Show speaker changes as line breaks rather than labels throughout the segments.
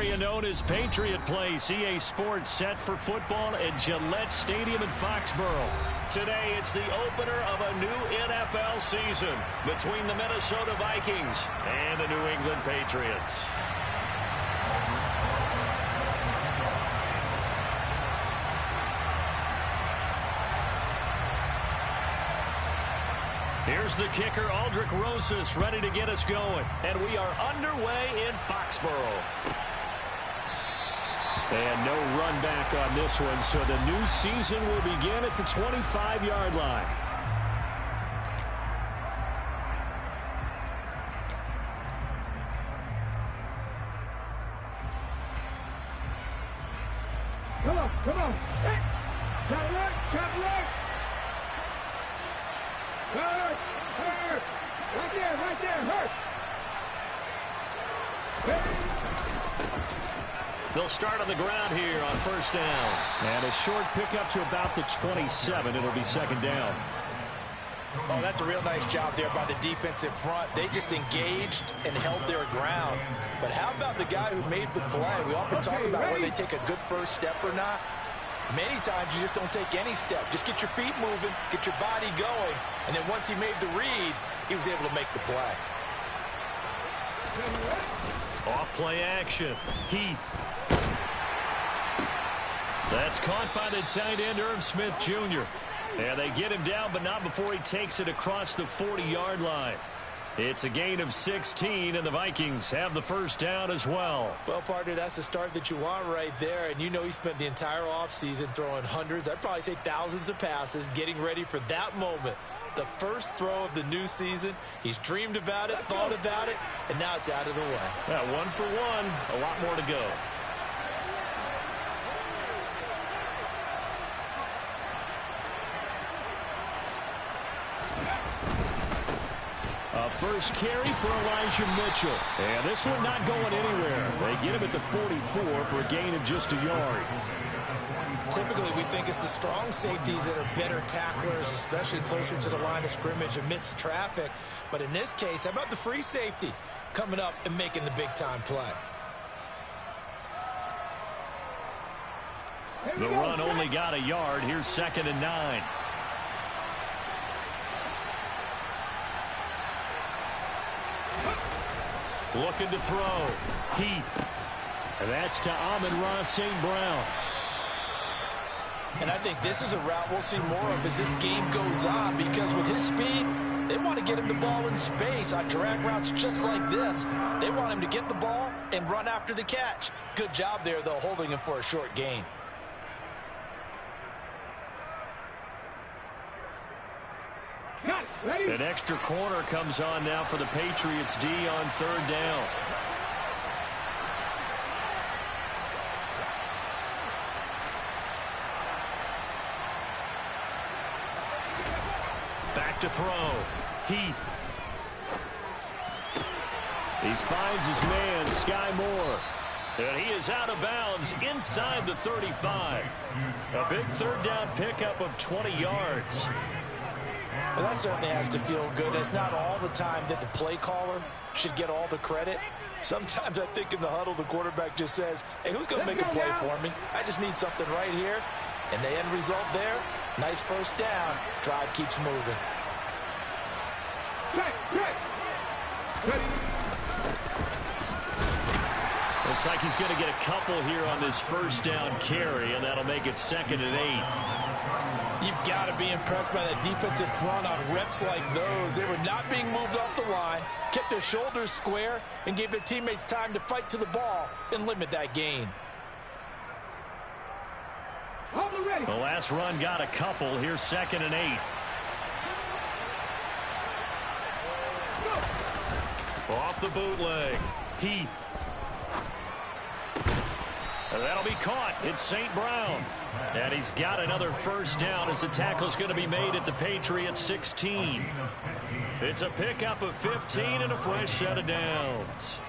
area known as Patriot Place. EA Sports set for football at Gillette Stadium in Foxborough. Today, it's the opener of a new NFL season between the Minnesota Vikings and the New England Patriots. Here's the kicker, Aldrich Rosas, ready to get us going. And we are underway in Foxborough. And no run back on this one, so the new season will begin at the 25-yard line.
Come on. Hey, got luck. Hurt. Right there, hurt.
They'll start on the ground here on first down. And a short pickup to about the 27. It'll be second down.
Oh, that's a real nice job there by the defensive front. They just engaged and held their ground. But how about the guy who made the play? We often talk about whether they take a good first step or not. Many times you just don't take any step. Just get your feet moving, get your body going, and then once he made the read, he was able to make the play.
Off play action. Heath. That's caught by the tight end, Irv Smith Jr. And they get him down, but not before he takes it across the 40-yard line. It's a gain of 16, and the Vikings have the first down as well.
Well, partner, that's the start that you want right there. And you know he spent the entire offseason throwing hundreds, I'd probably say thousands of passes, getting ready for that moment. The first throw of the new season. He's dreamed about it, thought about it, and now it's out of the way.
Yeah, 1 for 1, a lot more to go. A first carry for Elijah Mitchell. And this one not going anywhere. They get him at the 44 for a gain of just a yard.
Typically, we think it's the strong safeties that are better tacklers, especially closer to the line of scrimmage amidst traffic. But in this case, how about the free safety coming up and making the big-time play?
The run only got a yard. Here's 2nd and 9. Looking to throw. Heath. And that's to Amon-Ra St. Brown.
And I think this is a route we'll see more of as this game goes on, because with his speed, they want to get him the ball in space on drag routes just like this. They want him to get the ball and run after the catch. Good job there, though, holding him for a short gain.
An extra corner comes on now for the Patriots D on 3rd down. Back to throw. Heath. He finds his man, Sky Moore. And he is out of bounds inside the 35. A big 3rd down pickup of 20 yards.
Well, that certainly has to feel good. It's not all the time that the play caller should get all the credit. Sometimes I think in the huddle, the quarterback just says, hey, who's going to make a play for me? I just need something right here. And the end result there, nice first down. Drive keeps moving.
Looks like he's going to get a couple here on this first down carry, and that'll make it 2nd and 8.
You've got to be impressed by that defensive front on reps like those. They were not being moved off the line, kept their shoulders square, and gave their teammates time to fight to the ball and limit that gain.
The last run got a couple. Here's 2nd and 8. Off the bootleg. Heath. And that'll be caught. It's St. Brown. And he's got another first down as the tackle's going to be made at the Patriots 16. It's a pickup of 15 and a fresh set of downs.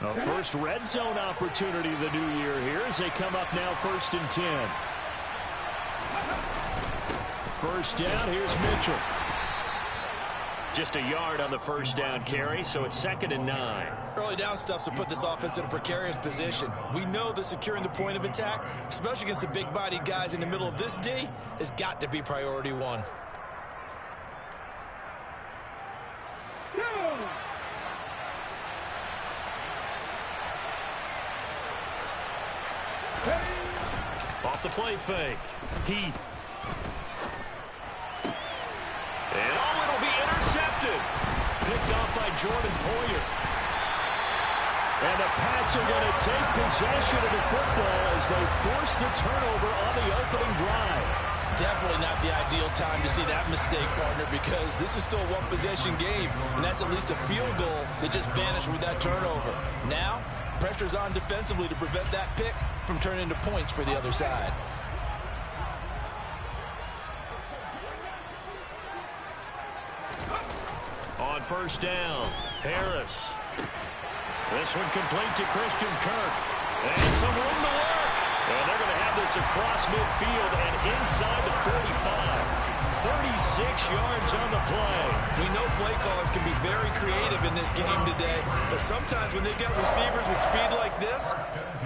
A first red zone opportunity of the new year here as they come up now 1st and 10. First down, here's Mitchell. Just a yard on the first down carry, so it's 2nd and 9.
Early down stuff will put this offense in a precarious position. We know that securing the point of attack, especially against the big-bodied guys in the middle of this D, has got to be priority one.
Off the play fake. Heath. And it'll be intercepted. Picked off by Jordan Poyer. And the Pats are going to take possession of the football as they force the turnover on the opening drive.
Definitely not the ideal time to see that mistake, partner, because this is still a one-possession game, and that's at least a field goal that just vanished with that turnover. Now, pressure's on defensively to prevent that pick from turning into points for the other side.
On first down, Harris. This one complete to Christian Kirk. And some room to work. And they're going to have this across midfield and inside the 45. 36 yards on the play.
We know play callers can be very creative in this game today, but sometimes when they get receivers with speed like this,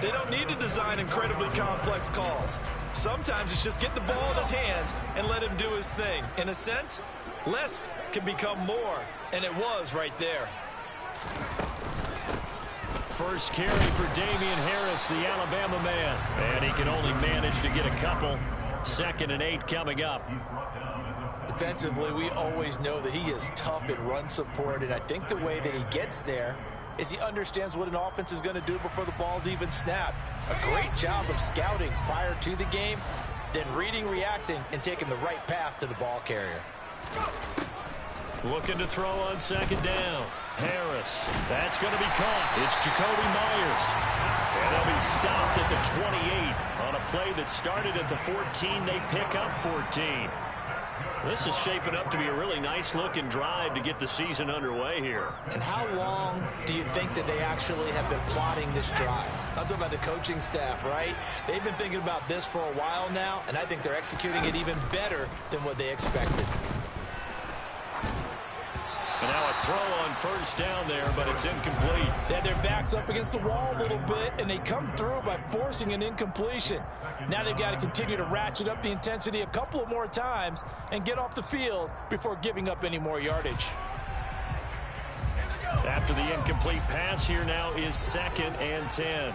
they don't need to design incredibly complex calls. Sometimes it's just get the ball in his hands and let him do his thing. In a sense, less can become more, and it was right there.
First carry for Damian Harris, the Alabama man. And he can only manage to get a couple. 2nd and 8 coming up.
Defensively, we always know that he is tough in run support, and I think the way that he gets there is he understands what an offense is going to do before the ball's even snapped. A great job of scouting prior to the game, then reading, reacting, and taking the right path to the ball carrier.
Looking to throw on 2nd down. Harris. That's going to be caught. It's Jacoby Myers. And they'll be stopped at the 28. On a play that started at the 14, they pick up 14. This is shaping up to be a really nice-looking drive to get the season underway here.
And how long do you think that they actually have been plotting this drive? I'm talking about the coaching staff, right? They've been thinking about this for a while now, and I think they're executing it even better than what they expected.
And now a throw on first down there, but it's incomplete.
They had their backs up against the wall a little bit, and they come through by forcing an incompletion. Now they've got to continue to ratchet up the intensity a couple of more times and get off the field before giving up any more yardage.
After the incomplete pass, here now is 2nd and 10.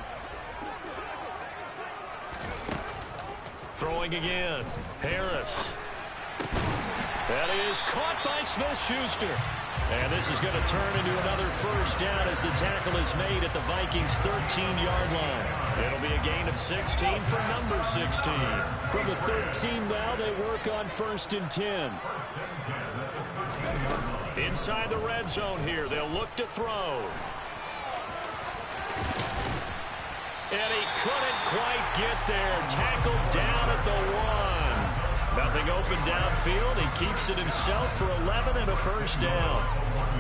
Throwing again. Harris. That is caught by Smith-Schuster. And this is going to turn into another first down as the tackle is made at the Vikings' 13-yard line. It'll be a gain of 16 for number 16. From the 13 now, they work on 1st and 10. Inside the red zone here, they'll look to throw. And he couldn't quite get there. Tackled down at the 1. Nothing open downfield. He keeps it himself for 11 and a first down.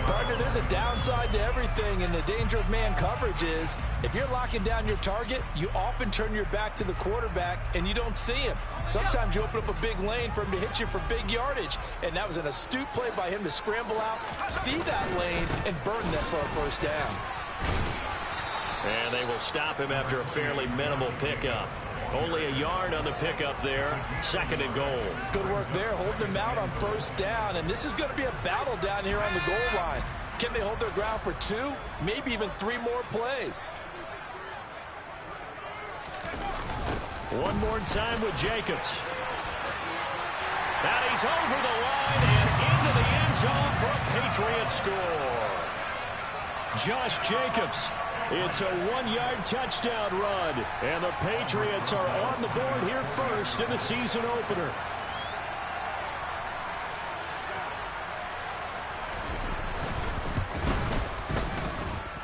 Partner, there's a downside to everything, and the danger of man coverage is if you're locking down your target, you often turn your back to the quarterback and you don't see him. Sometimes you open up a big lane for him to hit you for big yardage, and that was an astute play by him to scramble out, see that lane, and burn that for a first down.
And they will stop him after a fairly minimal pickup. Only a yard on the pickup there. 2nd and goal. Good work there, holding him out on first down. And this is going to be a battle down here on the goal line. Can they hold their ground for 2, maybe even 3 more plays? One more time with Jacobs. And he's over the line and into the end zone for a Patriot score. Josh Jacobs. It's a 1-yard touchdown run, and the Patriots are on the board here first in the season opener.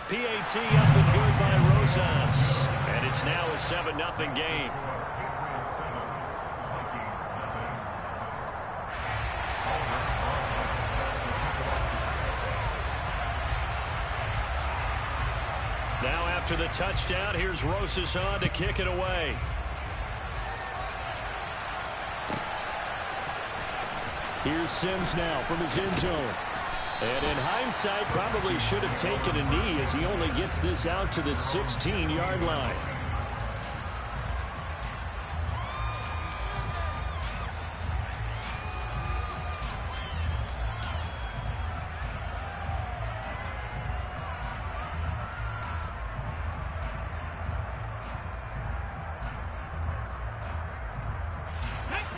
PAT up and good by Rosas, and it's now a 7-0 game. Now after the touchdown, here's Rosas on to kick it away. Here's Sims now from his end zone. And in hindsight, probably should have taken a knee as he only gets this out to the 16-yard line.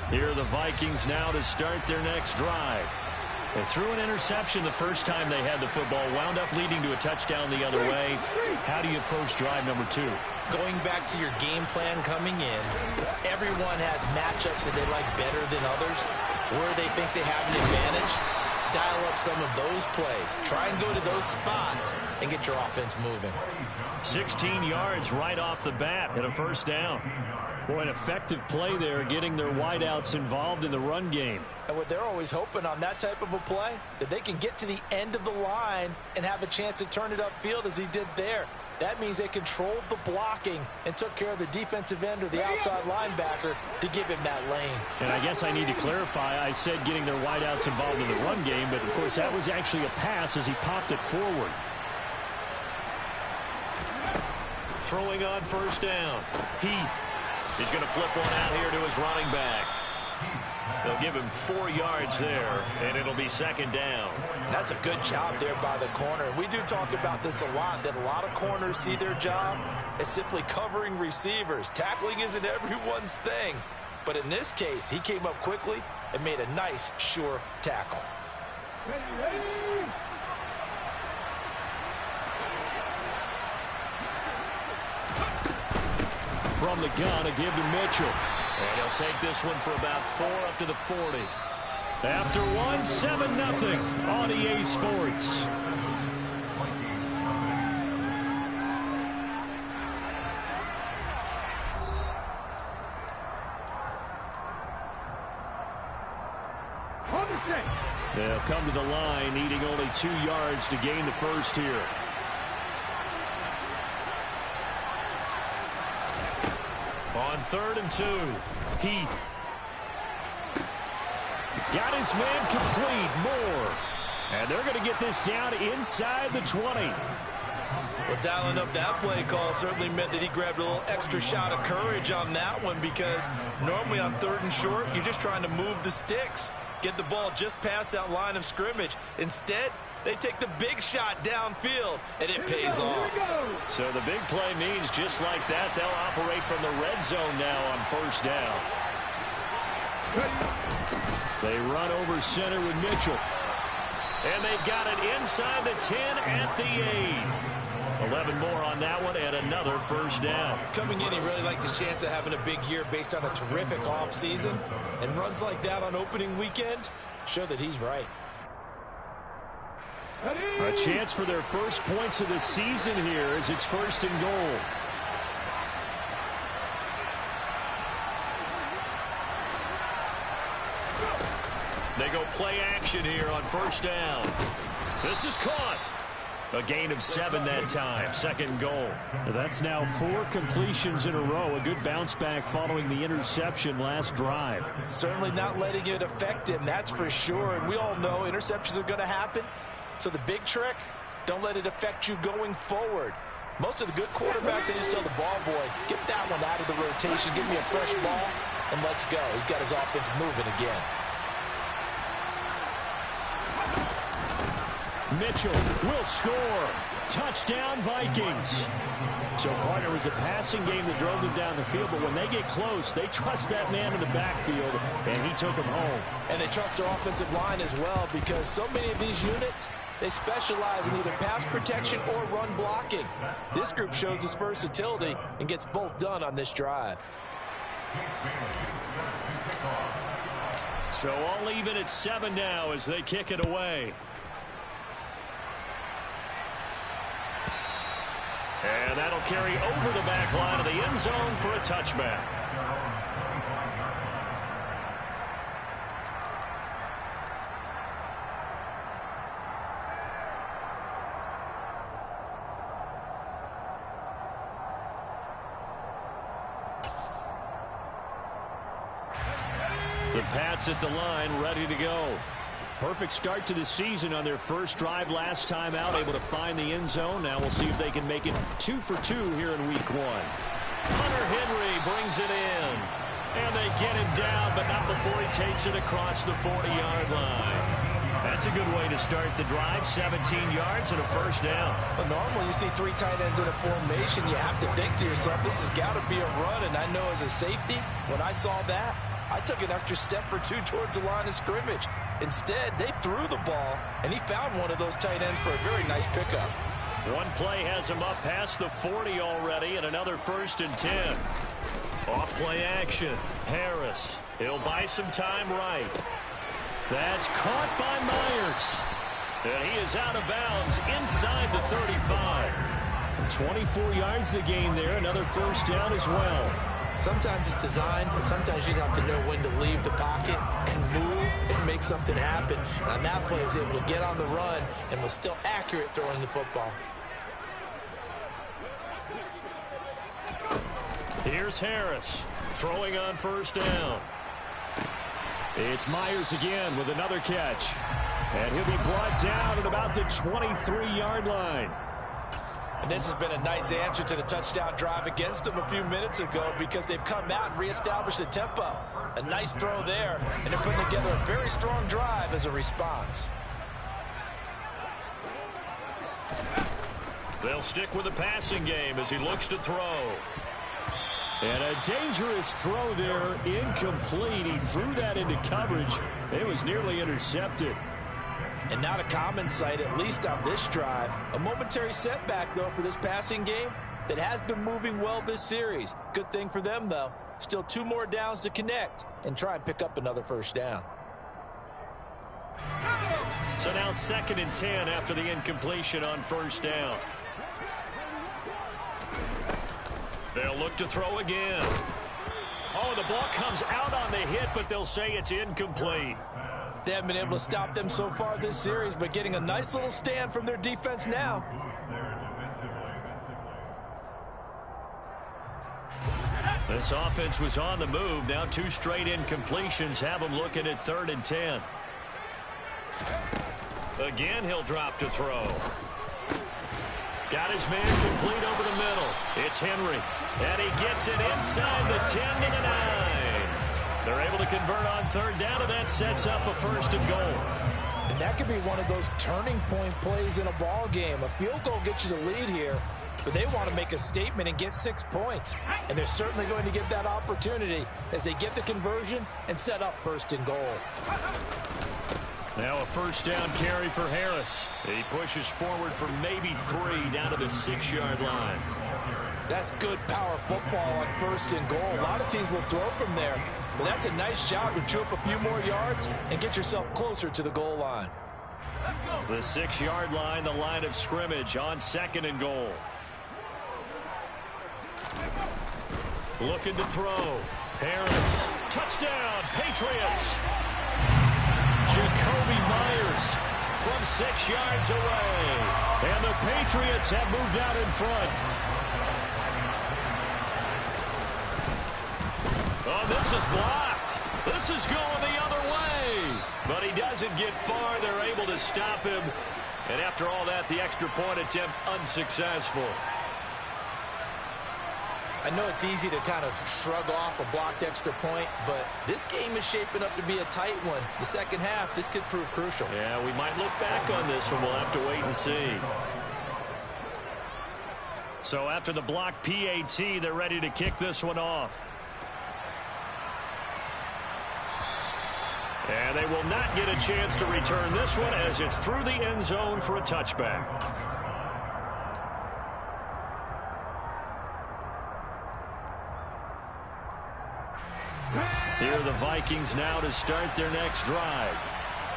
Here are the Vikings now to start their next drive. They threw an interception the first time they had the football, wound up leading to a touchdown the other way. How do you approach drive number 2?
Going back to your game plan coming in, everyone has matchups that they like better than others. Where they think they have an advantage, dial up some of those plays. Try and go to those spots and get your offense moving.
16 yards right off the bat and a first down. Boy, an effective play there, getting their wideouts involved in the run game.
And what they're always hoping on that type of a play, that they can get to the end of the line and have a chance to turn it upfield as he did there. That means they controlled the blocking and took care of the defensive end or the outside linebacker to give him that lane.
And I guess I need to clarify, I said getting their wideouts involved in the run game, but of course that was actually a pass as he popped it forward. Throwing on first down. Heath. He's going to flip one out here to his running back. They'll give him 4 yards there, and it'll be second down.
That's a good job there by the corner. We do talk about this a lot, that a lot of corners see their job as simply covering receivers. Tackling isn't everyone's thing. But in this case, he came up quickly and made a nice, sure tackle.
From the gun, a give to Mitchell. And he'll take this one for about 4 up to the 40. After one, 7-0 on EA Sports. They'll come to the line, needing only 2 yards to gain the first here. On 3rd and 2, Heath. Got his man complete, Moore. And they're going to get this down inside the 20.
Well, dialing up that play call certainly meant that he grabbed a little extra shot of courage on that one, because normally on 3rd and short, you're just trying to move the sticks, get the ball just past that line of scrimmage. Instead, they take the big shot downfield, and it pays off.
So the big play means just like that, they'll operate from the red zone now on first down. They run over center with Mitchell. And they've got it inside the 10 at the 8. 11 more on that one and another first down.
Coming in, he really liked his chance of having a big year based on a terrific offseason. And runs like that on opening weekend show that he's right.
A chance for their first points of the season here as it's 1st and goal. They go play action here on first down. This is caught. A gain of 7 that time. 2nd goal. That's now 4 completions in a row. A good bounce back following the interception last drive.
Certainly not letting it affect him, that's for sure. And we all know interceptions are going to happen. So the big trick, don't let it affect you going forward. Most of the good quarterbacks, they just tell the ball boy, get that one out of the rotation, give me a fresh ball, and let's go. He's got his offense moving again.
Mitchell will score. Touchdown, Vikings. So, partner, it was a passing game that drove them down the field, but when they get close, they trust that man in the backfield, and he took them home.
And they trust their offensive line as well, because so many of these units, they specialize in either pass protection or run blocking. This group shows its versatility and gets both done on this drive.
So all even at 7 now as they kick it away. And that'll carry over the back line of the end zone for a touchback. The Pats at the line, ready to go. Perfect start to the season on their first drive last time out, able to find the end zone. Now we'll see if they can make it 2 for 2 here in week 1. Hunter Henry brings it in. And they get him down, but not before he takes it across the 40-yard line. That's a good way to start the drive. 17 yards and a first down.
Well, normally you see 3 tight ends in a formation. You have to think to yourself, this has got to be a run. And I know as a safety, when I saw that, I took an extra step or 2 towards the line of scrimmage. Instead, they threw the ball, and he found one of those tight ends for a very nice pickup.
One play has him up past the 40 already, and another 1st and 10. Off-play action. Harris. He'll buy some time right. That's caught by Myers. And he is out of bounds inside the 35. 24 yards to gain there. Another first down as well.
Sometimes it's designed, and sometimes you just have to know when to leave the pocket and move and make something happen. And on that play, he was able to get on the run and was still accurate throwing the football.
Here's Harris throwing on first down. It's Myers again with another catch. And he'll be brought down at about the 23-yard line.
And this has been a nice answer to the touchdown drive against them a few minutes ago because they've come out and reestablished the tempo. A nice throw there, and they're putting together a very strong drive as a response.
They'll stick with the passing game as he looks to throw. And a dangerous throw there, incomplete. He threw that into coverage. It was nearly intercepted.
And not a common sight, at least on this drive. A momentary setback, though, for this passing game that has been moving well this series. Good thing for them, though. Still 2 more downs to connect and try and pick up another first down.
So now 2nd and 10 after the incompletion on first down. They'll look to throw again. Oh, the ball comes out on the hit, but they'll say it's incomplete.
They haven't been able to stop them so far this series, but getting a nice little stand from their defense now.
This offense was on the move. Now 2 straight incompletions have them looking at 3rd and 10. Again, he'll drop to throw. Got his man complete over the middle. It's Henry. And he gets it inside the 10 to the 9. They're able to convert on 3rd down, and that sets up a 1st and goal.
And that could be one of those turning point plays in a ball game. A field goal gets you the lead here, but they want to make a statement and get 6 points. And they're certainly going to get that opportunity as they get the conversion and set up 1st and goal.
Now a 1st down carry for Harris. He pushes forward for maybe 3 down to the 6-yard line.
That's good power football on 1st and goal. A lot of teams will throw from there. But that's a nice job to chew up a few more yards and get yourself closer to the goal line.
The 6-yard line, the line of scrimmage on 2nd and goal. Looking to throw. Harris. Touchdown, Patriots. Jacoby Myers from 6 yards away. And the Patriots have moved out in front. Oh, this is blocked. This is going the other way. But he doesn't get far. They're able to stop him. And after all that, the extra point attempt unsuccessful.
I know it's easy to kind of shrug off a blocked extra point, but this game is shaping up to be a tight one. The second half, this could prove crucial.
Yeah, we might look back on this one. We'll have to wait and see. So after the blocked PAT, they're ready to kick this one off. And they will not get a chance to return this one as it's through the end zone for a touchback. Here are the Vikings now to start their next drive.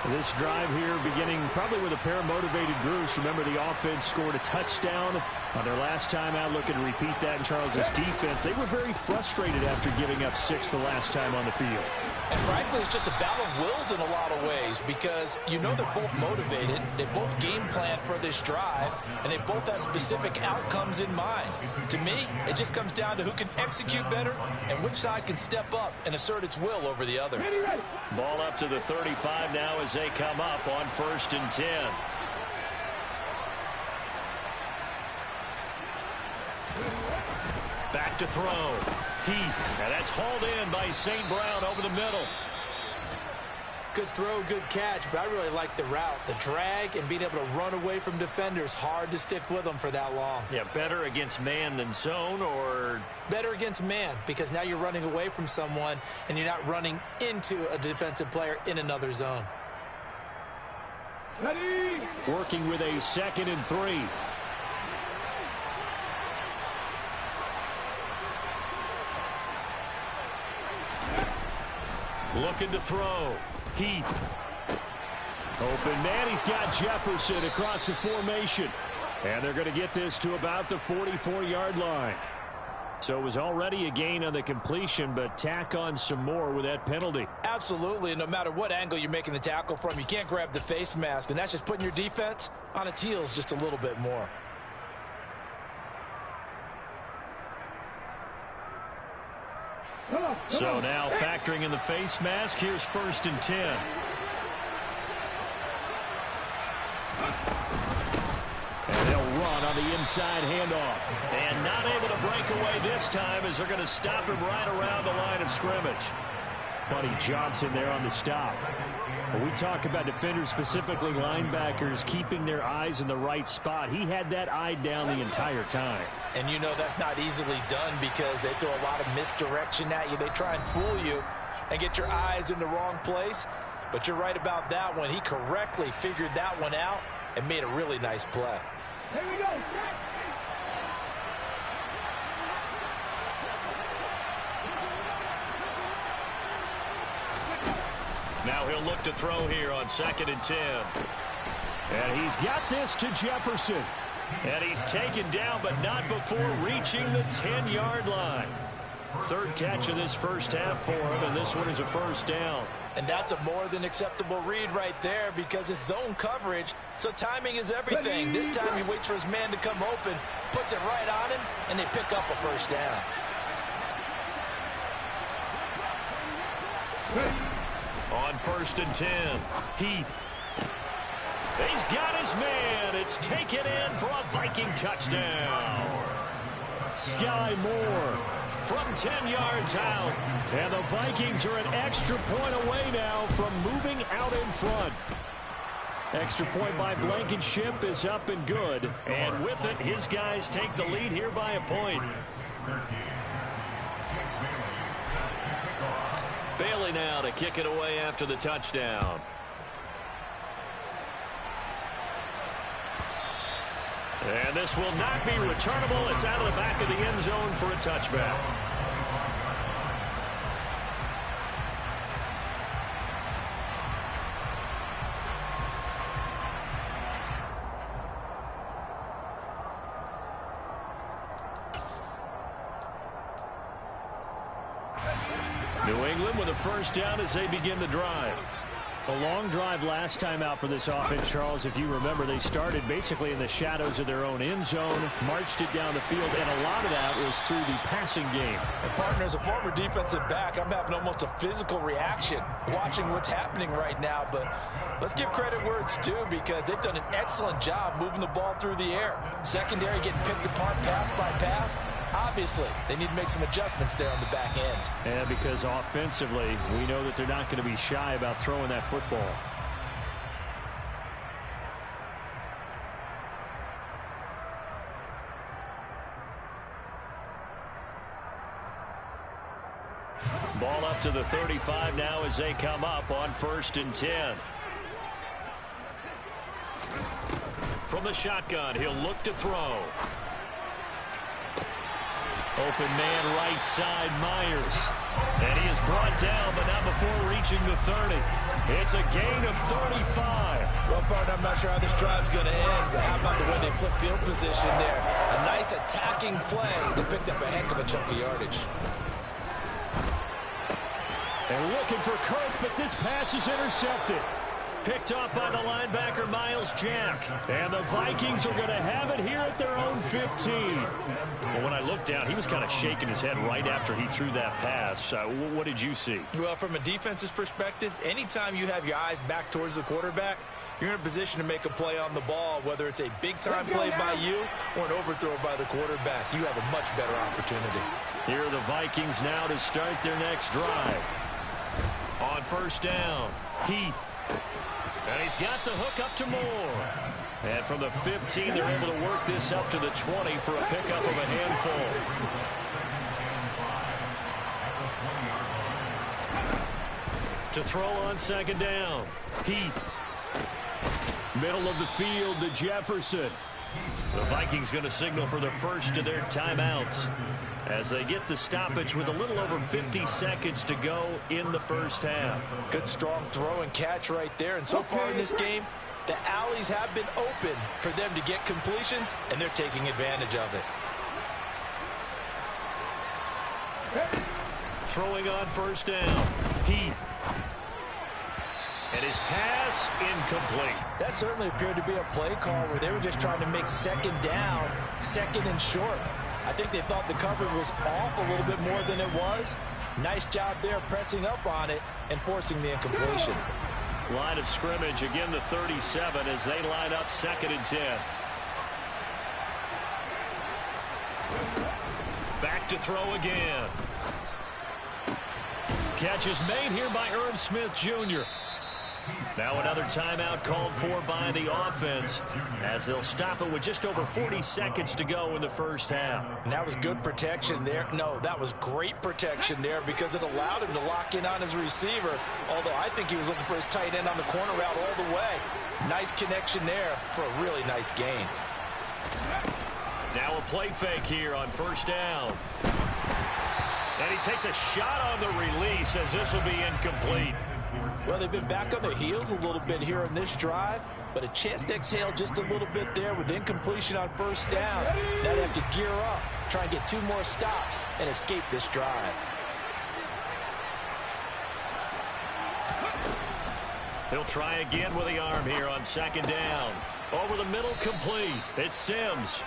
This drive here beginning probably with a pair of motivated groups. Remember, the offense scored a touchdown on their last time out. Looking to repeat that in Charles's defense. They were very frustrated after giving up 6 the last time on the field.
And frankly, it's just a battle of wills in a lot of ways because you know they're both motivated, they both game plan for this drive, and they both have specific outcomes in mind. To me, it just comes down to who can execute better and which side can step up and assert its will over the other.
Ball up to the 35 now as they come up on 1st and 10. Back to throw. Heath, and that's hauled in by St. Brown over the middle.
Good throw, good catch, but I really like the route. The drag and being able to run away from defenders, hard to stick with them for that long.
Yeah, better against man than zone, or?
Better against man, because now you're running away from someone and you're not running into a defensive player in another zone.
Ready.
Working with a 2nd and 3. Looking to throw. Heath. Open man. He's got Jefferson across the formation. And they're going to get this to about the 44-yard line. So it was already a gain on the completion, but tack on some more with that penalty.
Absolutely, and no matter what angle you're making the tackle from, you can't grab the face mask, and that's just putting your defense on its heels just a little bit more.
So now factoring in the face mask, here's 1st and 10. And they'll run on the inside handoff. And not able to break away this time as they're going to stop him right around the line of scrimmage. Buddy Johnson there on the stop. When we talk about defenders, specifically linebackers, keeping their eyes in the right spot, he had that eye down the entire time.
And you know that's not easily done because they throw a lot of misdirection at you. They try and fool you and get your eyes in the wrong place. But you're right about that one. He correctly figured that one out and made a really nice play.
Here we go.
Now he'll look to throw here on 2nd and 10. And he's got this to Jefferson. And he's taken down, but not before reaching the 10-yard line. 3rd catch of this first half for him, and this one is a 1st down.
And that's a more than acceptable read right there because it's zone coverage, so timing is everything. This time he waits for his man to come open, puts it right on him, and they pick up a 1st down.
On 1st and 10, Heath. He's got his man. It's taken in for a Viking touchdown. Sky Moore from 10 yards out. And the Vikings are an extra point away now from moving out in front. Extra point by Blankenship is up and good. And with it, his guys take the lead here by a point. Bailey now to kick it away after the touchdown. And this will not be returnable. It's out of the back of the end zone for a touchback. New England with a 1st down as they begin the drive. A long drive last time out for this offense, Charles. If you remember, they started basically in the shadows of their own end zone, marched it down the field, and a lot of that was through the passing game.
And partner, as a former defensive back, I'm having almost a physical reaction watching what's happening right now. But let's give credit where it's due because they've done an excellent job moving the ball through the air. Secondary getting picked apart pass by pass. Obviously, they need to make some adjustments there on the back end.
And because offensively, we know that they're not going to be shy about throwing that football. Ball up to the 35 now as they come up on 1st and 10. From the shotgun, he'll look to throw. Open man right side, Myers. And he is brought down, but not before reaching the 30. It's a gain of 35.
Well, partner, I'm not sure how this drive's going to end, but how about the way they flip field position there? A nice attacking play that picked up a heck of a chunk of yardage.
And looking for Kirk, but this pass is intercepted. Picked off by the linebacker, Miles Jack. And the Vikings are going to have it here at their own 15. Well, when I looked down, he was kind of shaking his head right after he threw that pass. What did you see?
Well, from a defense's perspective, anytime you have your eyes back towards the quarterback, you're in a position to make a play on the ball, whether it's a big-time play by you or an overthrow by the quarterback. You have a much better opportunity.
Here are the Vikings now to start their next drive. On first down, Heath. And he's got the hook up to Moore. And from the 15, they're able to work this up to the 20 for a pickup of a handful. To throw on second down, Heath. Middle of the field to Jefferson. The Vikings going to signal for the first of their timeouts as they get the stoppage with a little over 50 seconds to go in the first half.
Good strong throw and catch right there. And so far in this game, the alleys have been open for them to get completions, and they're taking advantage of it.
Throwing on first down, Heath. And his pass incomplete.
That certainly appeared to be a play call where they were just trying to make second down, second and short. I think they thought the coverage was off a little bit more than it was. Nice job there pressing up on it and forcing the incompletion.
Line of scrimmage, again the 37 as they line up 2nd and 10. Back to throw again. Catch is made here by Irv Smith Jr. Now another timeout called for by the offense as they'll stop it with just over 40 seconds to go in the first half.
And that was good protection there. No, that was great protection there because it allowed him to lock in on his receiver, although I think he was looking for his tight end on the corner route all the way. Nice connection there for a really nice gain.
Now a play fake here on first down. And he takes a shot on the release as this will be incomplete.
Well, they've been back on their heels a little bit here on this drive, but a chance to exhale just a little bit there with incompletion on first down. Now they have to gear up, try and get 2 more stops and escape this drive.
He'll try again with the arm here on second down. Over the middle, complete. It's Sims.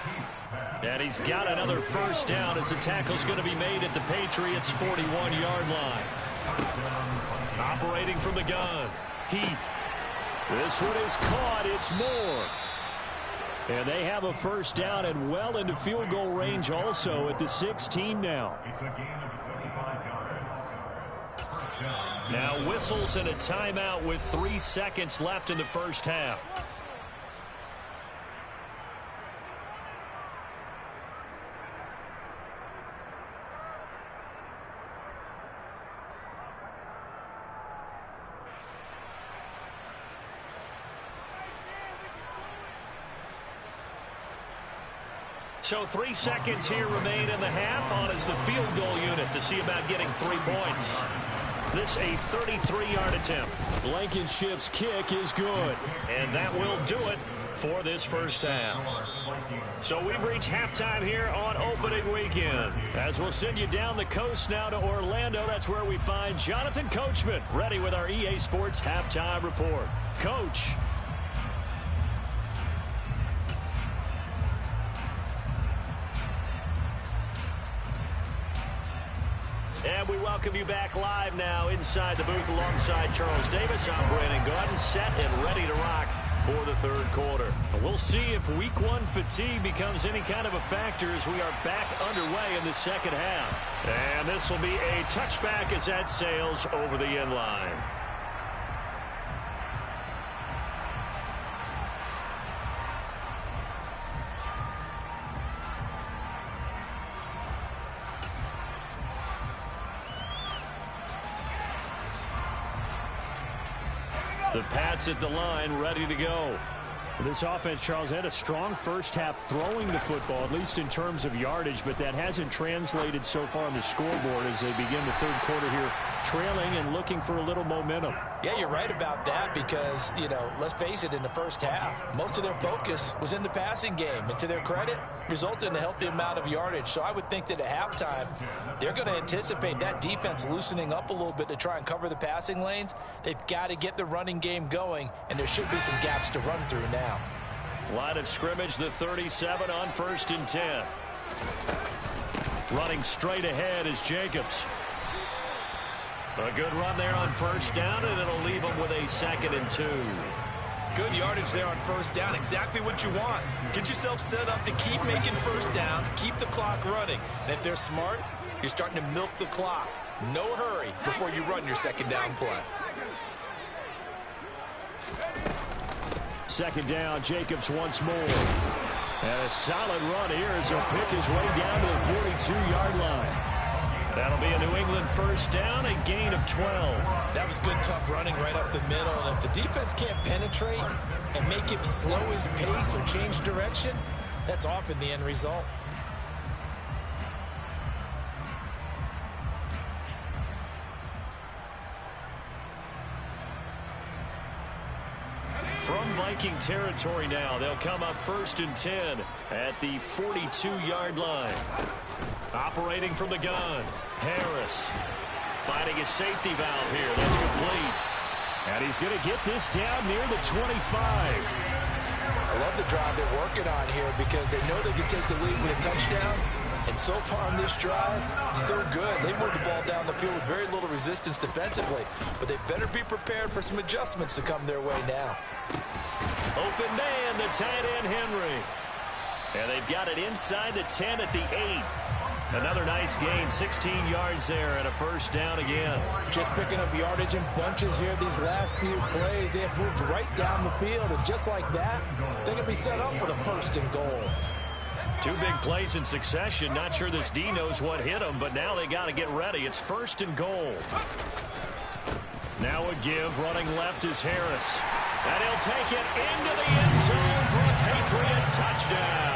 And he's got another first down as the tackle's going to be made at the Patriots' 41-yard line. Operating from the gun, Heath. This one is caught. It's Moore. And they have a first down and well into field goal range also at the 16 now. Now whistles and a timeout with 3 seconds left in the first half. So 3 seconds here remain in the half. On is the field goal unit to see about getting 3 points. This a 33-yard attempt. Blankenship's kick is good. And that will do it for this first half. So we've reached halftime here on opening weekend. As we'll send you down the coast now to Orlando. That's where we find Jonathan Coachman ready with our EA Sports halftime report. Coach. And we welcome you back live now inside the booth alongside Charles Davis. I'm Brandon Gaudin, set and ready to rock for the third quarter. We'll see if week 1 fatigue becomes any kind of a factor as we are back underway in the second half. And this will be a touchback as that sails over the end line. The Pats at the line, ready to go. This offense, Charles, had a strong first half throwing the football, at least in terms of yardage, but that hasn't translated so far on the scoreboard as they begin the third quarter here trailing and looking for a little momentum.
Yeah, you're right about that because, let's face it, in the first half, most of their focus was in the passing game. And to their credit, resulted in a healthy amount of yardage. So I would think that at halftime, they're going to anticipate that defense loosening up a little bit to try and cover the passing lanes. They've got to get the running game going, and there should be some gaps to run through now.
Line of scrimmage, the 37 on 1st and 10. Running straight ahead is Jacobs. A good run there on 1st down, and it'll leave them with a 2nd and 2.
Good yardage there on 1st down. Exactly what you want. Get yourself set up to keep making 1st downs, keep the clock running. And if they're smart, you're starting to milk the clock. No hurry before you run your 2nd down play.
2nd down, Jacobs once more. And a solid run here as he'll pick his way down to the 42-yard line. That'll be a New England 1st down, a gain of 12.
That was good, tough running right up the middle. And if the defense can't penetrate and make him slow his pace or change direction, that's often the end result.
From Viking territory now, they'll come up 1st and 10 at the 42-yard line. Operating from the gun, Harris finding a safety valve here. That's complete. And he's going to get this down near the 25.
I love the drive they're working on here because they know they can take the lead with a touchdown. And so far on this drive, so good. They moved the ball down the field with very little resistance defensively. But they better be prepared for some adjustments to come their way now.
Open man, the tight end, Henry. And they've got it inside the 10 at the 8. Another nice gain, 16 yards there, and a 1st down again.
Just picking up yardage in bunches here these last few plays. They have moved right down the field, and just like that, they're going to be set up with a 1st and goal.
2 big plays in succession. Not sure this D knows what hit them, but now they got to get ready. It's 1st and goal. Now a give. Running left is Harris. And he'll take it into the end zone for a Patriot touchdown.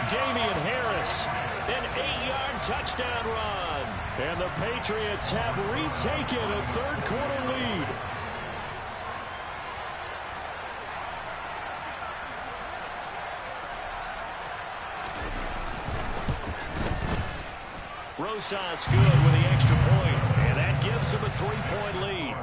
Damian Harris, an 8-yard touchdown run. And the Patriots have retaken a 3rd-quarter lead. Rosas good with the extra point, and that gives him a 3-point lead.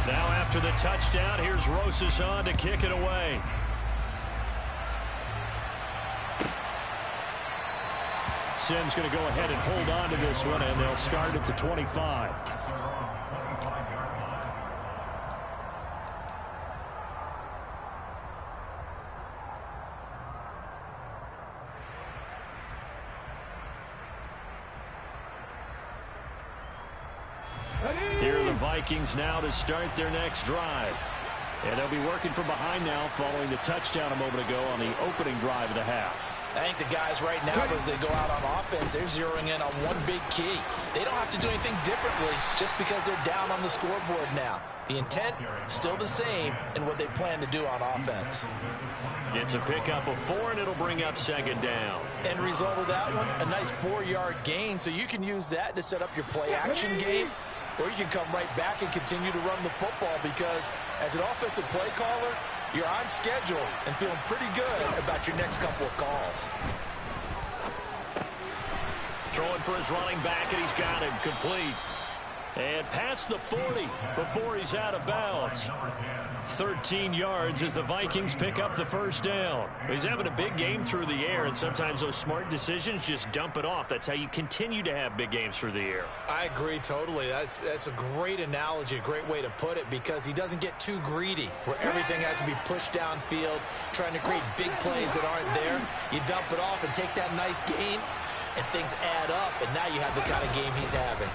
Now after the touchdown, here's Rosas on to kick it away. Sims going to go ahead and hold on to this one, and they'll start at the 25. Here are the Vikings now to start their next drive. And they'll be working from behind now following the touchdown a moment ago on the opening drive of the half.
I think the guys right now, as they go out on offense, they're zeroing in on one big key. They don't have to do anything differently just because they're down on the scoreboard now. The intent, still the same in what they plan to do on offense.
It's a pickup of 4, and it'll bring up 2nd down.
End result of that one, a nice 4-yard gain, so you can use that to set up your play-action game, or you can come right back and continue to run the football because as an offensive play caller, you're on schedule and feeling pretty good about your next couple of calls.
Throwing for his running back, and he's got him complete. And past the 40 before he's out of bounds. 13 yards as the Vikings pick up the 1st down. He's having a big game through the air, and sometimes those smart decisions just dump it off. That's how you continue to have big games through the air.
I agree totally. That's a great analogy, a great way to put it, because he doesn't get too greedy where everything has to be pushed downfield, trying to create big plays that aren't there. You dump it off and take that nice gain, and things add up, and now you have the kind of game he's having.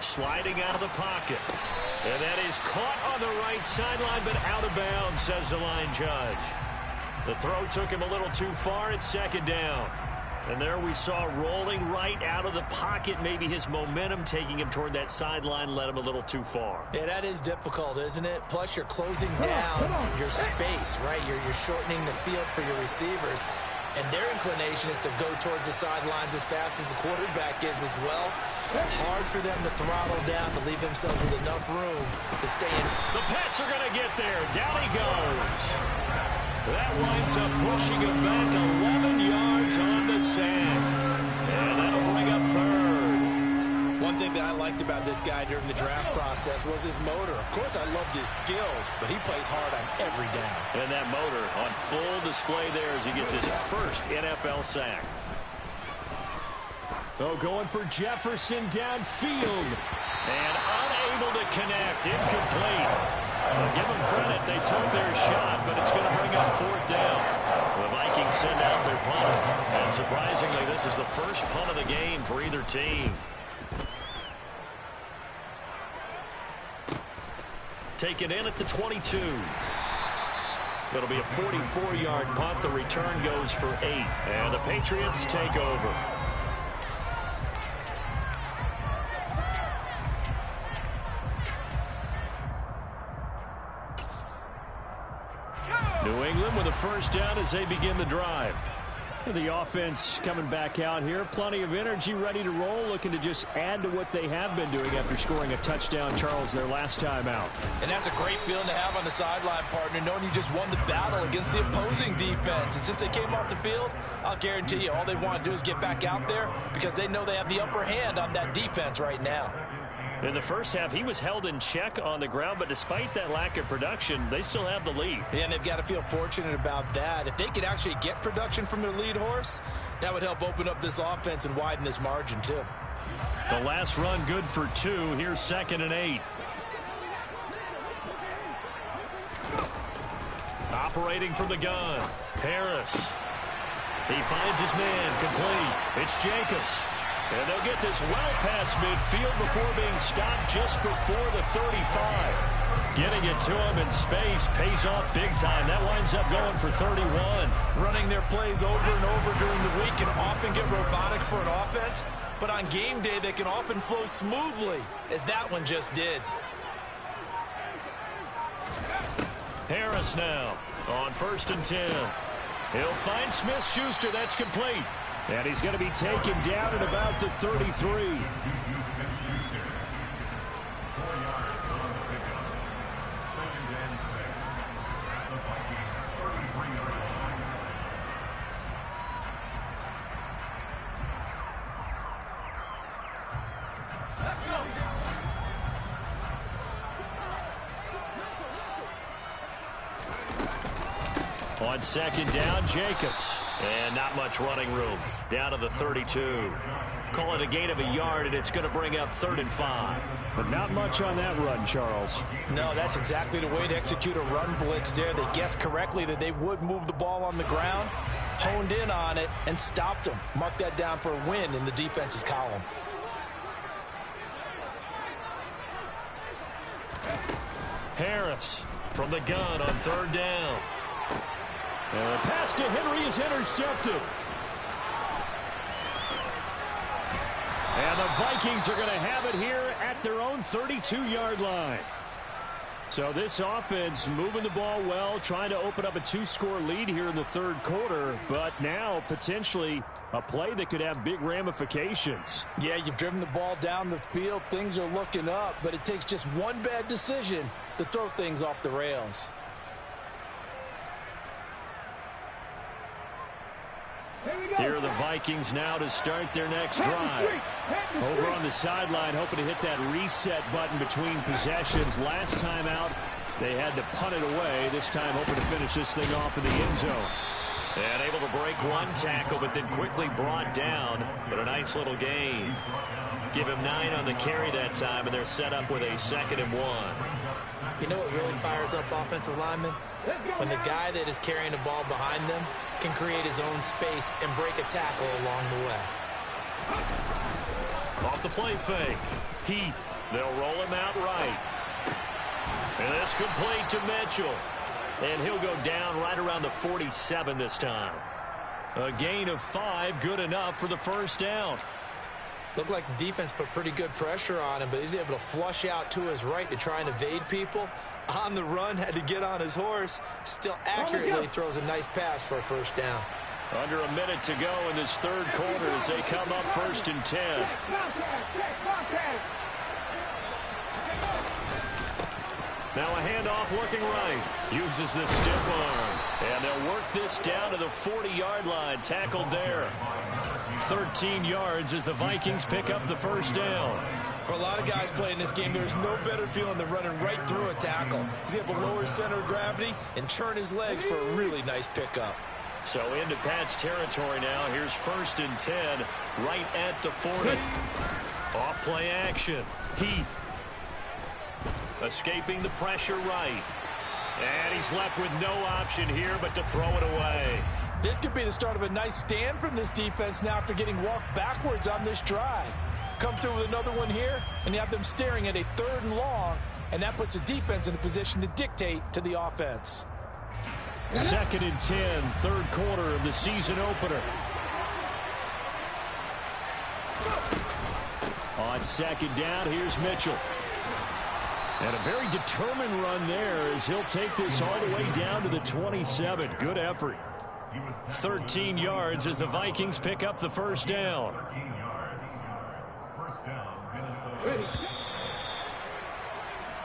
Sliding out of the pocket. And that is caught on the right sideline, but out of bounds, says the line judge. The throw took him a little too far. It's 2nd down. And there we saw rolling right out of the pocket. Maybe his momentum taking him toward that sideline led him a little too far.
Yeah, that is difficult, isn't it? Plus, you're closing down your space, right? You're shortening the field for your receivers. And their inclination is to go towards the sidelines as fast as the quarterback is as well. Hard for them to throttle down to leave themselves with enough room to stay in.
The Pats are going to get there. Down he goes. That winds up pushing him back 11 yards on the sand. And that'll bring up third.
One thing that I liked about this guy during the draft process was his motor. Of course, I loved his skills, but he plays hard on every down.
And that motor on full display there as he gets his first NFL sack. Oh, going for Jefferson downfield. And unable to connect. Incomplete. Give them credit. They took their shot, but it's going to bring up fourth down. The Vikings send out their punter. And surprisingly, this is the first punt of the game for either team. Taken in at the 22. It'll be a 44-yard punt. The return goes for 8. And the Patriots take over. New England with a first down as they begin the drive. The offense coming back out here. Plenty of energy, ready to roll, looking to just add to what they have been doing after scoring a touchdown, Charles, their last time out.
And that's a great feeling to have on the sideline, partner, knowing you just won the battle against the opposing defense. And since they came off the field, I'll guarantee you all they want to do is get back out there because they know they have the upper hand on that defense right now.
In the first half, he was held in check on the ground, but despite that lack of production, they still have the lead.
Yeah, and they've got to feel fortunate about that. If they could actually get production from their lead horse, that would help open up this offense and widen this margin, too.
The last run good for 2. Here's 2nd and 8. Operating from the gun, Harris. He finds his man, complete. It's Jacobs. And they'll get this well past midfield before being stopped just before the 35. Getting it to him in space pays off big time. That winds up going for 31.
Running their plays over and over during the week can often get robotic for an offense, but on game day they can often flow smoothly, as that one just did.
Harris now on 1st and 10. He'll find Smith-Schuster. That's complete. And he's going to be taken down at about the 33. On 2nd down, Jacobs. And not much running room. Down to the 32. Call it a gain of a yard, and it's going to bring up 3rd and 5. But not much on that run, Charles.
No, that's exactly the way to execute a run blitz there. They guessed correctly that they would move the ball on the ground, honed in on it, and stopped them. Mark that down for a win in the defense's column.
Harris from the gun on 3rd down. And the pass to Henry is intercepted. And the Vikings are going to have it here at their own 32-yard line. So this offense moving the ball well, trying to open up a 2-score lead here in the 3rd quarter, but now potentially a play that could have big ramifications.
Yeah, you've driven the ball down the field. Things are looking up, but it takes just one bad decision to throw things off the rails.
Here are the Vikings now to start their next drive. Over on the sideline, hoping to hit that reset button between possessions. Last time out, they had to punt it away. This time hoping to finish this thing off in the end zone. And able to break one tackle, but then quickly brought down. But a nice little gain. Give him 9 on the carry that time, and they're set up with a 2nd and 1.
You know what really fires up offensive linemen? When the guy that is carrying the ball behind them can create his own space and break a tackle along the way.
Off the play fake. Heath. They'll roll him out right. And it's complete to Mitchell. And he'll go down right around the 47 this time. A gain of 5, good enough for the first down.
Looked like the defense put pretty good pressure on him, but he's able to flush out to his right to try and evade people. On the run, had to get on his horse. Still accurately throws a nice pass for a first down.
Under a minute to go in this third quarter as they come up 1st and 10. Now a handoff looking right. Uses the stiff arm. And they'll work this down to the 40-yard line. Tackled there. 13 yards as the Vikings pick up the first down.
For a lot of guys playing this game, there's no better feeling than running right through a tackle. He's able to lower his center of gravity and churn his legs for a really nice pickup.
So into Pat's territory now. Here's 1st and 10 right at the 40. Off play action. Heath. Escaping the pressure right. And he's left with no option here but to throw it away.
This could be the start of a nice stand from this defense now after getting walked backwards on this drive. Come through with another one here, and you have them staring at a 3rd and long, and that puts the defense in a position to dictate to the offense.
2nd and 10, third quarter of the season opener. On 2nd down, here's Mitchell. And a very determined run there as he'll take this all the way down to the 27. Good effort. 13 yards as the Vikings pick up the first down.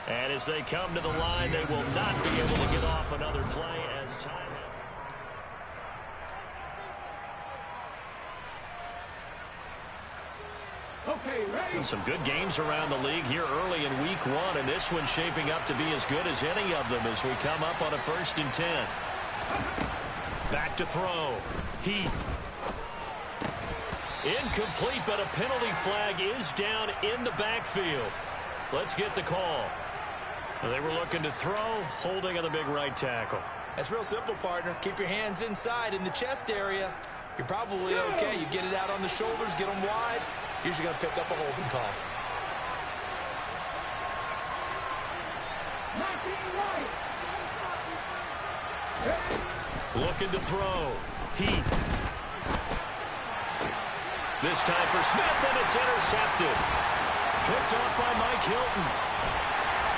And as they come to the line, they will not be able to get off another play as time.
Okay, ready?
Some good games around the league here early in week 1, and this one's shaping up to be as good as any of them as we come up on a 1st and 10. Back to throw. Heath. Incomplete, but a penalty flag is down in the backfield. Let's get the call. They were looking to throw, holding on the big right tackle.
That's real simple, partner. Keep your hands inside in the chest area. You're probably okay. You get it out on the shoulders, get them wide. Usually going to pick up a holding call.
Looking to throw. Heath. This time for Smith, and it's intercepted. Picked off by Mike Hilton.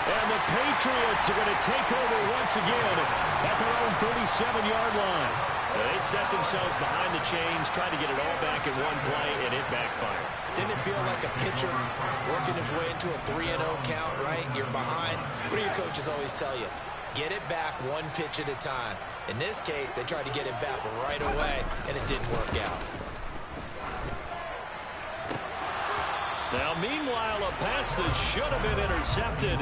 And the Patriots are going to take over once again at their own 37-yard line. They set themselves behind the chains, tried to get it all back in one play, and it backfired.
Didn't it feel like a pitcher working his way into a 3-0 count, right? You're behind. What do your coaches always tell you? Get it back one pitch at a time. In this case, they tried to get it back right away, and it didn't work out.
Now, meanwhile, a pass that should have been intercepted,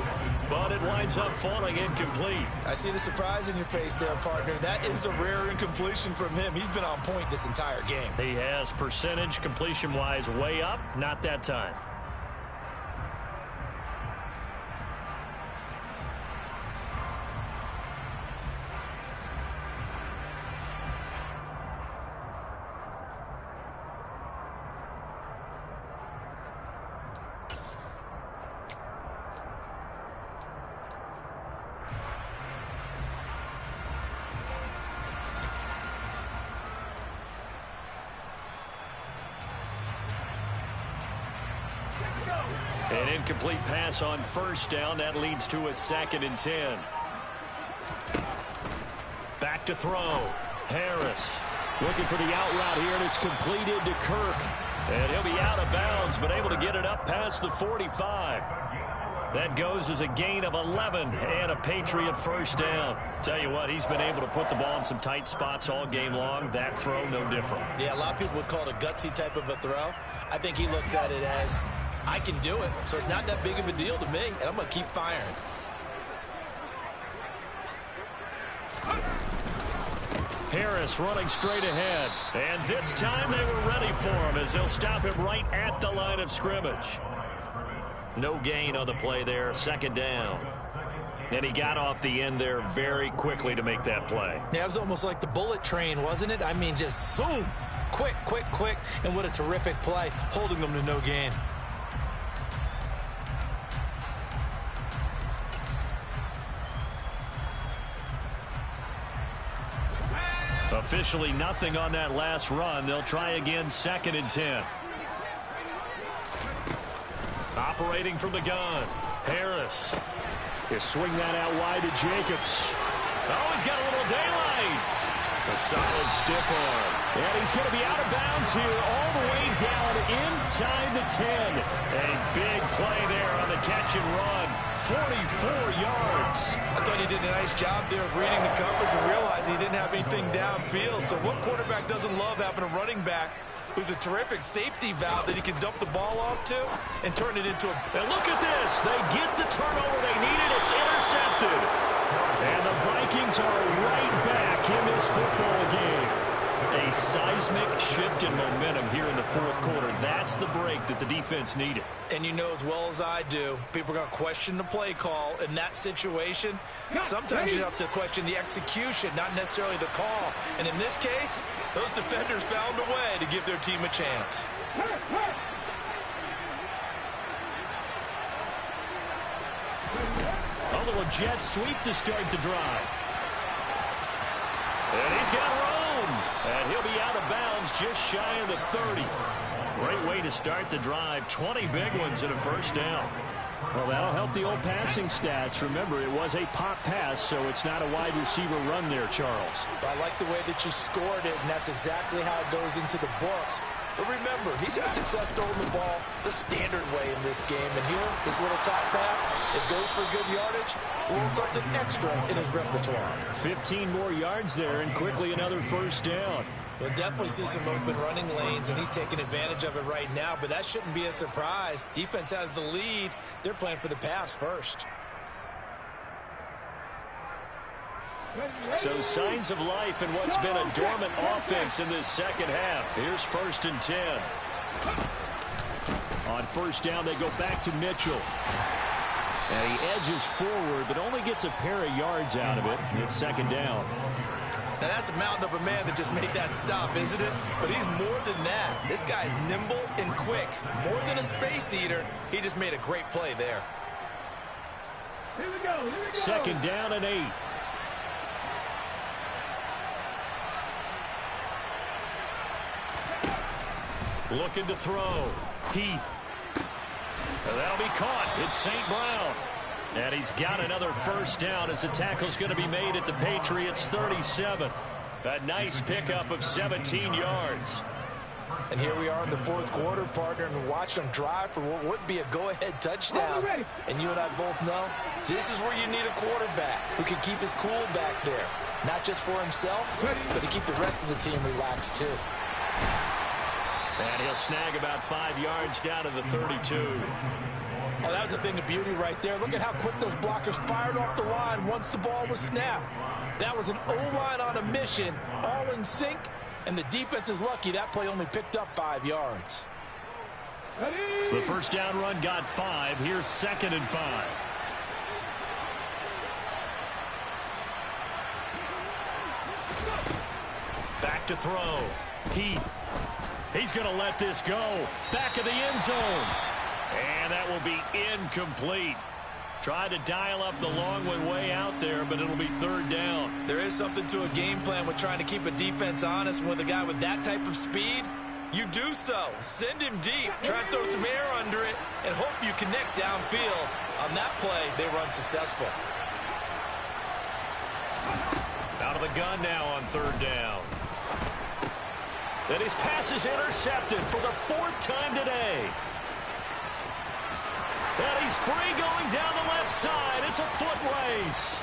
but it winds up falling incomplete.
I see the surprise in your face there, partner. That is a rare incompletion from him. He's been on point this entire game.
He has percentage completion-wise way up, not that time. An incomplete pass on first down. That leads to a 2nd and 10. Back to throw. Harris looking for the out route here, and it's completed to Kirk. And he'll be out of bounds, but able to get it up past the 45. That goes as a gain of 11 and a Patriot first down. Tell you what, he's been able to put the ball in some tight spots all game long. That throw, no different.
Yeah, a lot of people would call it a gutsy type of a throw. I think he looks at it as, I can do it, so it's not that big of a deal to me, and I'm going to keep firing.
Harris running straight ahead. And this time they were ready for him as they'll stop him right at the line of scrimmage. No gain on the play there, 2nd down. And he got off the end there very quickly to make that play.
Yeah, it was almost like the bullet train, wasn't it? I mean, just zoom. Quick, quick, quick. And what a terrific play, holding them to no gain.
Officially nothing on that last run. They'll try again, 2nd and 10. Operating from the gun. Harris. He'll swing that out wide to Jacobs. Oh, he's got a little daylight. A solid stiff arm. And he's going to be out of bounds here all the way down inside the 10. A big play there on the catch and run. 44 yards.
I thought he did a nice job there of reading the coverage and realizing he didn't have anything downfield. So what quarterback doesn't love having a running back who's a terrific safety valve that he can dump the ball off to and turn it into a...
And look at this. They get the turnover they needed. It's intercepted. And the Vikings are right back in this football game. A seismic shift in momentum here in the 4th quarter. That's the break that the defense needed.
And you know as well as I do, people are going to question the play call in that situation. Sometimes you have to question the execution, not necessarily the call. And in this case, those defenders found a way to give their team a chance.
A little jet sweep to start the drive. And he's got room. And he'll be out of bounds just shy of the 30. Great way to start the drive. 20 big ones and a first down. Well, that'll help the old passing stats. Remember, it was a pop pass, so it's not a wide receiver run there, Charles.
I like the way that you scored it, and that's exactly how it goes into the books. But remember, he's had success throwing the ball the standard way in this game. And here, this little top pass, it goes for good yardage, a little something extra in his repertoire.
15 more yards there, and quickly another first down.
We'll definitely see some open running lanes, and he's taking advantage of it right now, but that shouldn't be a surprise. Defense has the lead. They're playing for the pass first.
So signs of life in what's been a dormant offense in this second half. Here's 1st and 10. On first down, they go back to Mitchell. And he edges forward, but only gets a pair of yards out of it. It's 2nd down.
Now, that's a mountain of a man that just made that stop, isn't it? But he's more than that. This guy's nimble and quick. More than a space eater, he just made a great play there.
Here we go.
2nd down and 8. Looking to throw. Heath. And that'll be caught. It's St. Brown. And he's got another first down as the tackle's going to be made at the Patriots 37. A nice pickup of 17 yards.
And here we are in the 4th quarter, partner, and watch them drive for what would be a go-ahead touchdown. And you and I both know this is where you need a quarterback who can keep his cool back there. Not just for himself, but to keep the rest of the team relaxed too.
And he'll snag about 5 yards down to the 32.
Oh, that was a thing of beauty right there. Look at how quick those blockers fired off the line once the ball was snapped. That was an O-line on a mission, all in sync, and the defense is lucky that play only picked up 5 yards.
The first down run got 5. Here's 2nd and 5. Back to throw. Heath. He's going to let this go. Back of the end zone. And that will be incomplete. Tried to dial up the long one way out there, but it'll be 3rd down.
There is something to a game plan with trying to keep a defense honest. With a guy with that type of speed, you do so. Send him deep. Try and throw some air under it and hope you connect downfield. On that play, they run successful.
Out of the gun now on 3rd down. And his pass is intercepted for the 4th time today. And he's free going down the left side. It's a foot race.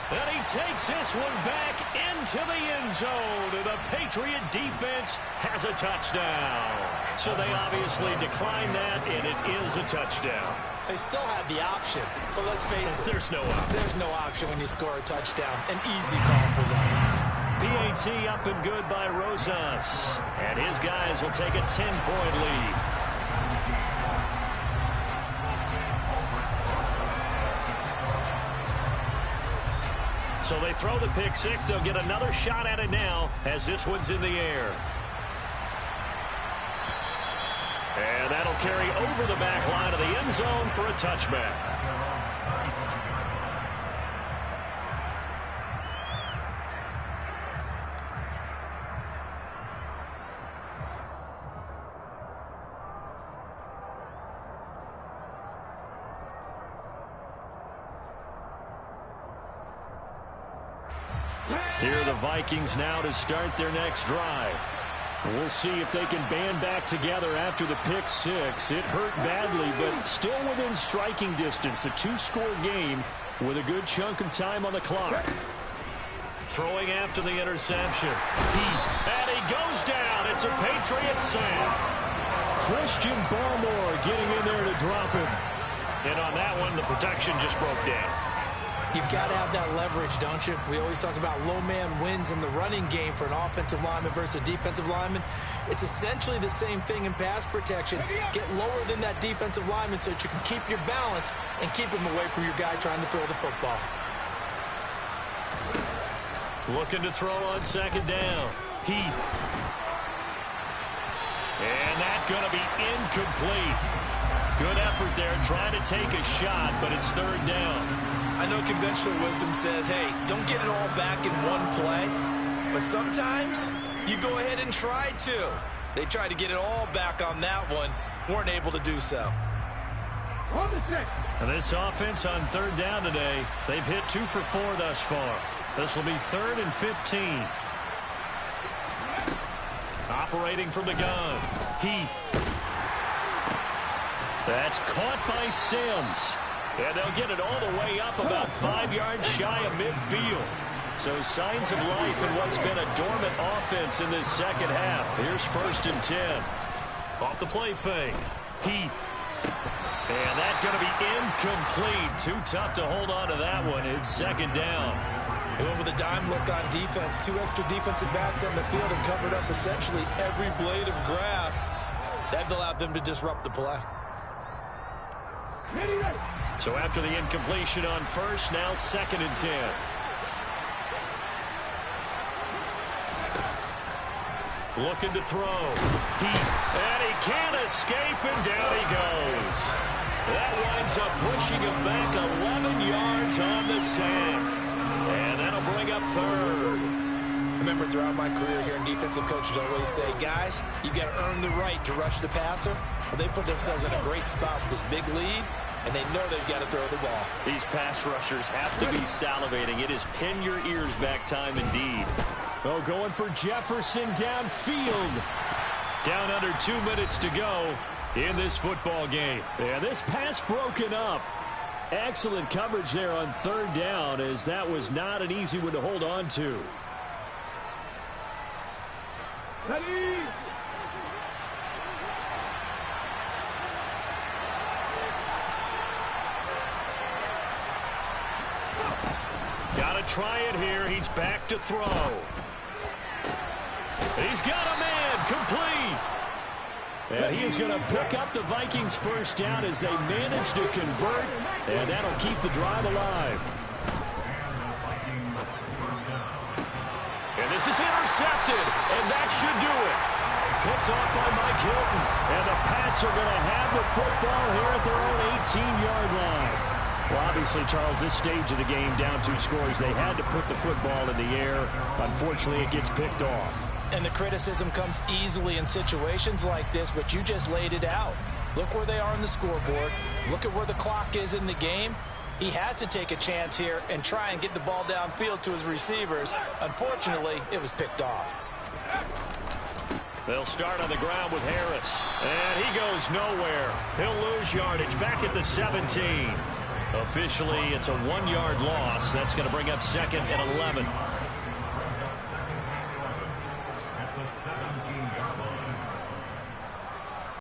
And he takes this one back into the end zone. And the Patriot defense has a touchdown. So they obviously declined that, and it is a touchdown.
They still had the option, but let's face it.
There's no option.
There's no option when you score a touchdown. An easy call for them.
PAT up and good by Rosas. And his guys will take a 10-point lead. So they throw the pick six. They'll get another shot at it now as this one's in the air. And that'll carry over the back line of the end zone for a touchback. Here are the Vikings now to start their next drive. We'll see if they can band back together after the pick six. It hurt badly, but still within striking distance. A 2-score game with a good chunk of time on the clock. Throwing after the interception. And he goes down. It's a Patriot sack. Christian Barmore getting in there to drop him. And on that one, the protection just broke down.
You've got to have that leverage, don't you? We always talk about low man wins in the running game for an offensive lineman versus a defensive lineman. It's essentially the same thing in pass protection. Get lower than that defensive lineman so that you can keep your balance and keep him away from your guy trying to throw the football.
Looking to throw on second down. Heath. And that's going to be incomplete. Good effort there trying to take a shot, but it's third down.
I know conventional wisdom says, hey, don't get it all back in one play. But sometimes you go ahead and try to. They tried to get it all back on that one. Weren't able to do so.
And this offense on third down today, they've hit 2 for 4 thus far. This will be 3rd and 15. Operating from the gun. Heath. That's caught by Sims. And they'll get it all the way up about 5 yards shy of midfield. So signs of life in what's been a dormant offense in this second half. Here's 1st and 10. Off the play fake. Heath. And that's going to be incomplete. Too tough to hold on to that one. It's second down.
They went with a dime look on defense. 2 extra defensive backs on the field and covered up essentially every blade of grass. That allowed them to disrupt the play.
So after the incompletion on first, now 2nd and 10. Looking to throw. And he can't escape, and down he goes. That winds up pushing him back 11 yards on the sack. And that'll bring up 3rd.
Remember, throughout my career here, defensive coaches always say, guys, you got to earn the right to rush the passer. Well, they put themselves in a great spot with this big lead, and they know they've got to throw the ball.
These pass rushers have to be salivating. It is pin your ears back time indeed. Oh, going for Jefferson downfield. Down under 2 minutes to go in this football game. Yeah, this pass broken up. Excellent coverage there on third down, as that was not an easy one to hold on to.
Ready.
Got to try it here. He's back to throw. He's got a man complete. And he is going to pick up the Vikings' first down as they manage to convert, and that'll keep the drive alive. And this is intercepted, and that should do it. Picked off by Mike Hilton, and the Pats are going to have the football here at their own 18-yard line. Well, obviously, Charles, this stage of the game, down 2 scores, they had to put the football in the air. Unfortunately, it gets picked off.
And the criticism comes easily in situations like this, but you just laid it out. Look where they are on the scoreboard. Look at where the clock is in the game. He has to take a chance here and try and get the ball downfield to his receivers. Unfortunately, it was picked off.
They'll start on the ground with Harris. And he goes nowhere. He'll lose yardage back at the 17. Officially, it's a 1-yard loss. That's going to bring up 2nd and 11.